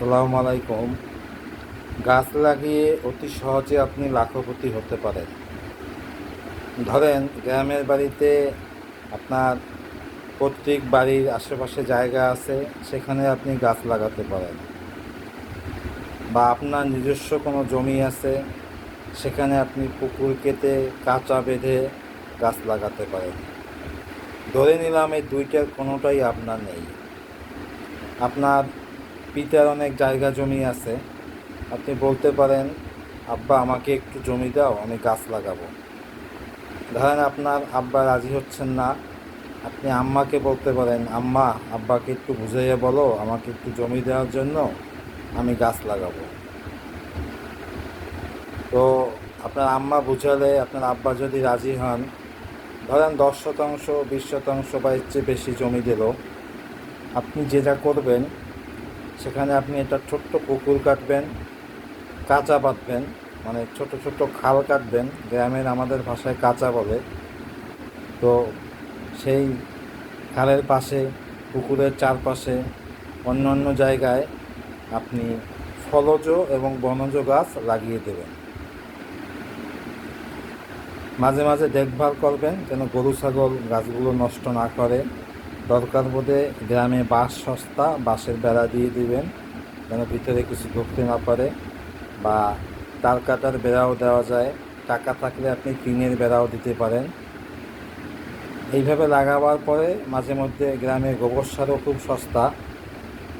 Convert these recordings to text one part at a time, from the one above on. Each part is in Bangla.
আসসালামু আলাইকুম। গাছ লাগিয়ে অতি সহজে আপনি লাখপতি হতে পারেন। ধরেন গ্রামের বাড়িতে আপনার পৈতৃক বাড়ির আশেপাশে জায়গা আছে, সেখানে আপনি গাছ লাগাতে পারেন। বা আপনার নিজস্ব কোনো জমি আছে, সেখানে আপনি পুকুর কেটে কাঁচা বেঁধে গাছ লাগাতে পারেন। ধরে নিলাম এই দুইটার কোনোটাই আপনার নেই। আপনার পিতার অনেক জায়গা জমি আছে, আপনি বলতে পারেন, আব্বা আমাকে একটু জমি দাও, আমি গাছ লাগাবো। ধরেন আপনার আব্বা রাজি হচ্ছেন না, আপনি আম্মাকে বলতে পারেন, আম্মা আব্বাকে একটু বুঝাইয়া বলো আমাকে একটু জমি দেওয়ার জন্য, আমি গাছ লাগাবো। তো আপনার আম্মা বুঝালে আপনার আব্বা যদি রাজি হন, ধরেন 10%, 20% বা এর চেয়ে বেশি জমি দিল, আপনি যেটা করবেন, সেখানে আপনি একটা ছোট্ট পুকুর কাটবেন, কাঁচা বাঁধবেন, মানে ছোট ছোট খাল কাটবেন, গ্রামের আমাদের ভাষায় কাঁচা বলে। তো সেই খালের পাশে, পুকুরের চারপাশে, অন্য অন্য জায়গায় আপনি ফলজ এবং বনজ গাছ লাগিয়ে দেবেন। মাঝে মাঝে দেখভাল করবেন যেন গরু ছাগল গাছগুলো নষ্ট না করে। দরকার বোধে গ্রামে বাঁশ সস্তা, বাঁশের বেড়া দিয়ে দিবেন যেন ভিতরে কিছু ঢুকতে না পারে, বা তার কাটার বেড়াও দেওয়া যায়। টাকা থাকলে আপনি টিনের বেড়াও দিতে পারেন। এইভাবে লাগাবার পরে মাঝে মধ্যে গ্রামে গোবর সারও খুব সস্তা,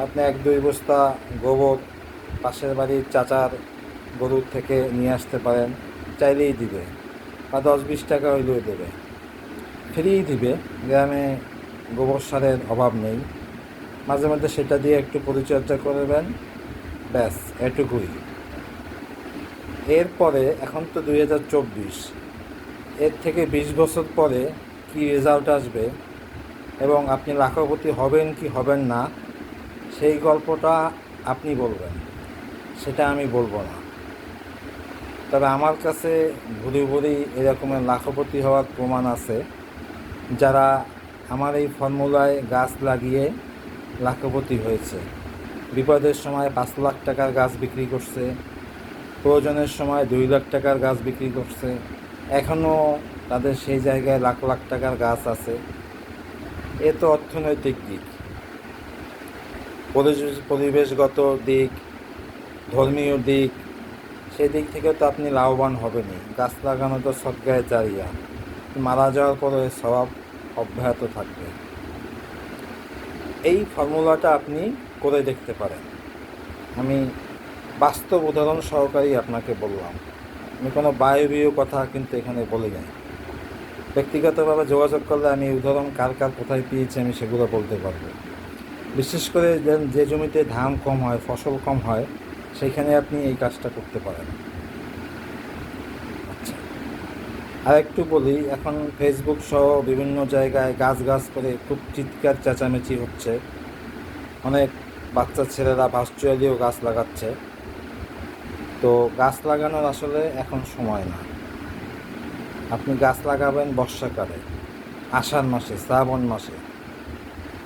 আপনি 1-2 বস্তা গোবর পাশের বাড়ির চাচার গরুর থেকে নিয়ে আসতে পারেন, চাইলেই দিবে, বা 10-20 টাকা হইলেও দেবে, ফ্রিই দিবে। গ্রামে গোবর সারের অভাব নেই। মাঝে মধ্যে সেটা দিয়ে একটু পরিচর্যা করবেন, ব্যাস এটুকুই। এরপরে এখন তো 2024, এর থেকে 20 বছর পরে কী রেজাল্ট আসবে এবং আপনি লাখপতি হবেন কি হবেন না, সেই গল্পটা আপনি বলবেন, সেটা আমি বলবো না। তবে আমার কাছে ভুরি ভুরি এরকমের লাখপতি হওয়ার প্রমাণ আছে, যারা আমার এই ফর্মুলায় গাছ লাগিয়ে লাখপতি হয়েছে। বিপদের সময় 5 লাখ টাকার গাছ বিক্রি করছে, প্রয়োজনের সময় 2 লাখ টাকার গাছ বিক্রি করছে, এখনও তাদের সেই জায়গায় লাখ লাখ টাকার গাছ আছে। এ তো অর্থনৈতিক দিক, পরিবেশগত দিক, ধর্মীয় দিক, সেই দিক থেকে তো আপনি লাভবান হবেনই। গাছ লাগানো তো সদকায়ে জারিয়া, মারা যাওয়ার পরে স্বভাব অব্যাহত থাকবে। এই ফর্মুলাটা আপনি করে দেখতে পারেন। আমি বাস্তব উদাহরণ সহকারেই আপনাকে বললাম, আমি কোনো বায়বীয় কথা কিন্তু এখানে বলি নাই। ব্যক্তিগতভাবে যোগাযোগ করলে আমি উদাহরণ কার কার কোথায় পেয়েছি আমি সেগুলো বলতে পারবো। বিশেষ করে যে জমিতে ধান কম হয়, ফসল কম হয়, সেইখানে আপনি এই কাজটা করতে পারেন। আচ্ছা, আর একটু বলি, এখন ফেসবুক সহ বিভিন্ন জায়গায় গাছ গাছ করে খুব চিৎকার চেঁচামেচি হচ্ছে। অনেক বাচ্চা ছেলেরা ভার্চুয়ালিও গাছ লাগাচ্ছে। তো গাছ লাগানোর আসলে এখন সময় না। আপনি গাছ লাগাবেন বর্ষাকালে, আষাঢ় মাসে, শ্রাবণ মাসে।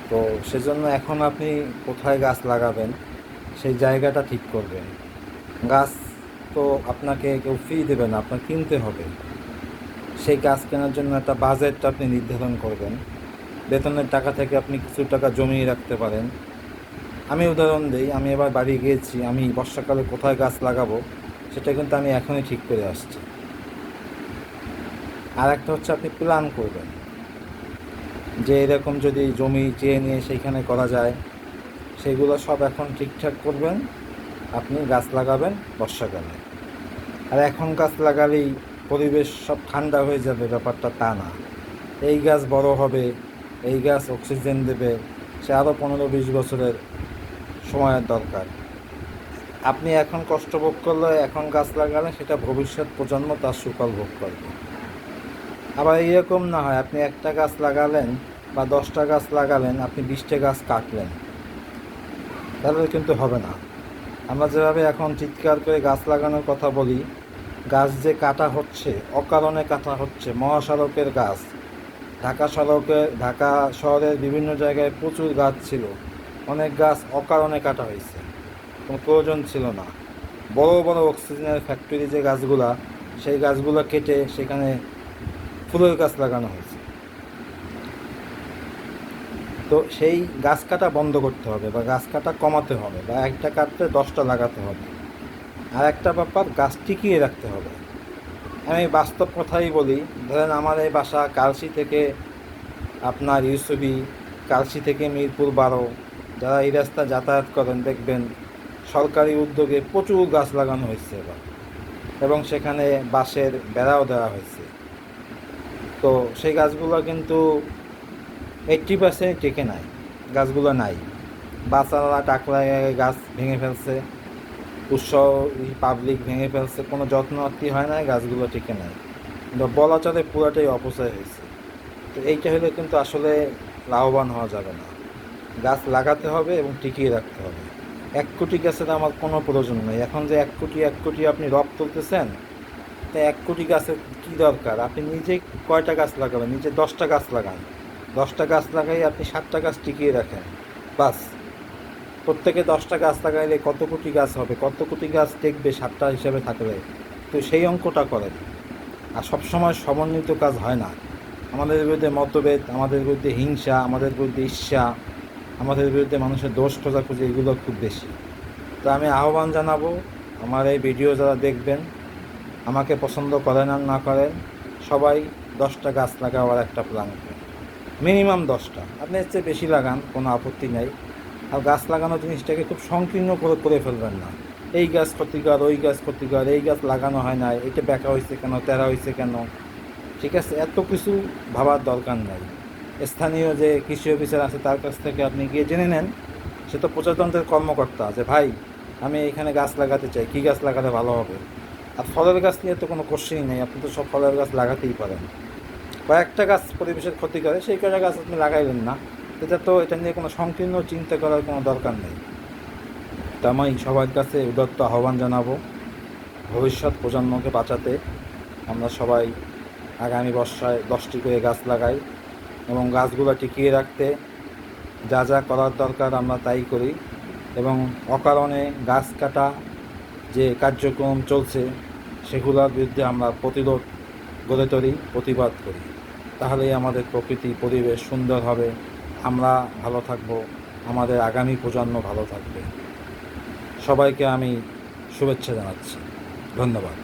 তো সেজন্য এখন আপনি কোথায় গাছ লাগাবেন সেই জায়গাটা ঠিক করবেন। গাছ তো আপনাকে কেউ ফ্রি দেবে না, আপনার কিনতে হবে। সেই গাছ কেনার জন্য একটা বাজেট আপনি নির্ধারণ করবেন। বেতনের টাকা থেকে আপনি কিছু টাকা জমিয়ে রাখতে পারেন। আমি উদাহরণ দিই, আমি এবার বাড়ি গিয়েছি, আমি বর্ষাকালে কোথায় গাছ লাগাবো সেটা কিন্তু আমি এখনই ঠিক করে আসছি। আর একটা হচ্ছে আপনি প্ল্যান করবেন যে এরকম যদি জমি চেয়ে নিয়ে সেইখানে করা যায়, সেগুলো সব এখন ঠিকঠাক করবেন। আপনি গাছ লাগাবেন বর্ষাকালে। আর এখন গাছ লাগালেই পরিবেশ সব ঠান্ডা হয়ে যাবে, ব্যাপারটা তা না। এই গাছ বড় হবে, এই গাছ অক্সিজেন দেবে, সে আরও 15-20 বছরের সময়ের দরকার। আপনি এখন কষ্ট ভোগ করলে, এখন গাছ লাগালে, সেটা ভবিষ্যৎ প্রজন্ম তার সুফল ভোগ করবে। আবার এরকম না হয় আপনি একটা গাছ লাগালেন বা 10টা গাছ লাগালেন, আপনি 20টা গাছ কাটলেন, তাহলে কিন্তু হবে না। আমরা যেভাবে এখন চিৎকার করে গাছ লাগানোর কথা বলি, গাছ যে কাটা হচ্ছে, অকারণে কাটা হচ্ছে। মহাসড়কের গাছ, ঢাকা শহরের বিভিন্ন জায়গায় প্রচুর গাছ ছিল, অনেক গাছ অকারণে কাটা হয়েছে। কোনো প্রয়োজন ছিল না। বড় বড় অক্সিজেনের ফ্যাক্টরি যে গাছগুলা, সেই গাছগুলো কেটে সেখানে ফুলের গাছ লাগানো হয়েছে। তো সেই গাছ কাটা বন্ধ করতে হবে বা গাছ কাটা কমাতে হবে, বা একটা কাটতে 10টা লাগাতে হবে। আর একটা ব্যাপার, গাছ টিকিয়ে রাখতে হবে। আমি বাস্তব কথাই বলি, ধরেন আমার এই বাসা কালশি থেকে আপনার ইউসুফি, কালশি থেকে মিরপুর 12, যারা এই রাস্তা যাতায়াত করেন দেখবেন সরকারি উদ্যোগে প্রচুর গাছ লাগানো হয়েছে এবার, এবং সেখানে বাঁশের বেড়াও দেওয়া হয়েছে। তো সেই গাছগুলো কিন্তু 80% টেকে নাই, গাছগুলো নাই। বাচ্চারা টাকলায় গাছ ভেঙে ফেলছে, উৎসব পাবলিক ভেঙে ফেলছে, কোনো যত্নআত্তি হয় না, গাছগুলো টিকে নাই। কিন্তু বলা চলে পুরাটাই অপচয় হয়েছে। তো এইটা হলে কিন্তু আসলে লাভবান হওয়া যাবে না। গাছ লাগাতে হবে এবং টিকিয়ে রাখতে হবে। 1 কোটি গাছের আমার কোনো প্রয়োজন নেই। এখন যে 1 কোটি আপনি রব তুলতেছেন, তো 1 কোটি গাছের কী দরকার? আপনি নিজে কয়টা গাছ লাগাবেন? নিজে 10টা গাছ লাগান। 10টা গাছ লাগাই আপনি 7টা গাছ টিকিয়ে রাখেন, বাস। প্রত্যেকে 10টা গাছ লাগাইলে কত কোটি গাছ হবে? কত কোটি গাছ টেকবে 7টা হিসাবে থাকলে? তো সেই অঙ্কটা করেন। আর সবসময় সমন্বিত কাজ হয় না। আমাদের বিরুদ্ধে মতভেদ, আমাদের বিরুদ্ধে হিংসা, আমাদের বিরুদ্ধে ঈর্ষা, আমাদের বিরুদ্ধে মানুষের দোষ খোঁজাখুঁজি, এগুলো খুব বেশি। তো আমি আহ্বান জানাবো, আমার এই ভিডিও যারা দেখবেন, আমাকে পছন্দ করেন আর না করেন, সবাই 10টা গাছ লাগাবার একটা প্ল্যান করেন। মিনিমাম 10টা, আপনি এর চেয়ে বেশি লাগান, কোনো আপত্তি নেই। আর গাছ লাগানো জিনিসটাকে খুব সংকীর্ণ করে ফেলবেন না। এই গাছ ক্ষতিকর, ওই গাছ ক্ষতিকর, এই গাছ লাগানো হয় না, এটা বেঁকা হয়েছে কেন, তেরা হয়েছে কেন, ঠিক আছে? এত কিছু ভাবার দরকার নাই। স্থানীয় যে কৃষি অফিসার আছে তার কাছ থেকে আপনি গিয়ে জেনে নেন, সে তো প্রজাতন্ত্রের কর্মকর্তা, যে ভাই আমি এখানে গাছ লাগাতে চাই, কী গাছ লাগালে ভালো হবে। আর ফলের গাছ নিয়ে তো কোনো কোশ্চেনই নেই, আপনি তো সব ফলের গাছ লাগাতেই পারেন। কয়েকটা গাছ পরিবেশের ক্ষতি করে, সেই কয়েকটা গাছ আপনি লাগাইলেন না, এটা নিয়ে কোনো সংকীর্ণ চিন্তা করার কোনো দরকার নেই। তা আমি সবার কাছে উদাত্ত আহ্বান জানাবো, ভবিষ্যৎ প্রজন্মকে বাঁচাতে আমরা সবাই আগামী বর্ষায় 10টি করে গাছ লাগাই, এবং গাছগুলো টিকিয়ে রাখতে যা যা করার দরকার আমরা তাই করি, এবং অকারণে গাছ কাটা যে কার্যক্রম চলছে সেগুলোর বিরুদ্ধে আমরা প্রতিরোধ গড়ে তুলি, প্রতিবাদ করি। তাহলেই আমাদের প্রকৃতি পরিবেশ সুন্দর হবে, আমরা ভালো থাকব, আমাদের আগামী প্রজন্ম ভালো থাকবে। সবাইকে আমি শুভেচ্ছা জানাচ্ছি। ধন্যবাদ।